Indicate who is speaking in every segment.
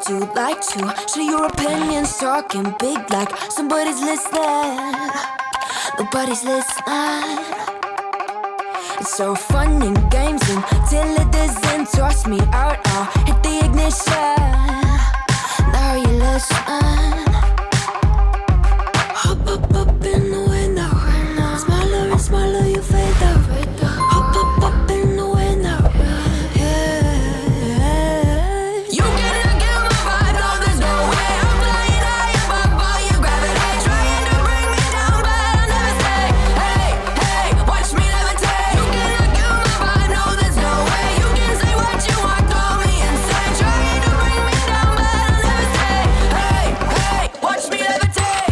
Speaker 1: Would you like to share your opinions, talking big like somebody's listening? Nobody's listening. It's so fun in games until it doesn't. Toss me out, I'll hit the ignition. Now you listen. Hop up in the window. Smaller and smaller you fade out. Hop up in the window. Yeah. You cannot get my vibe, no there's no way. I'm flying high above all your gravity, trying to bring me down, but I'll never stay. Hey, hey, watch me levitate. You cannot get my vibe, no there's no way. You can say what you want, call me insane, trying to bring me down, but I'll never stay. Hey, hey, watch me levitate.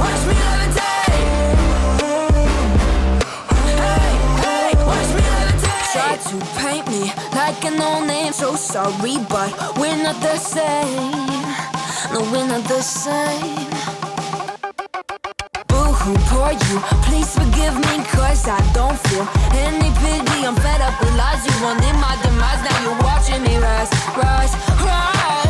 Speaker 1: Watch me levitate. Hey, hey, watch me levitate. Try to paint me like a no-name, so sorry, but we're not the same. No, we're not the same. Boo-hoo, poor you, please forgive me, cause I don't feel any pity. I'm fed up with lies, you wanted my demise, now you're watching me rise, rise, rise.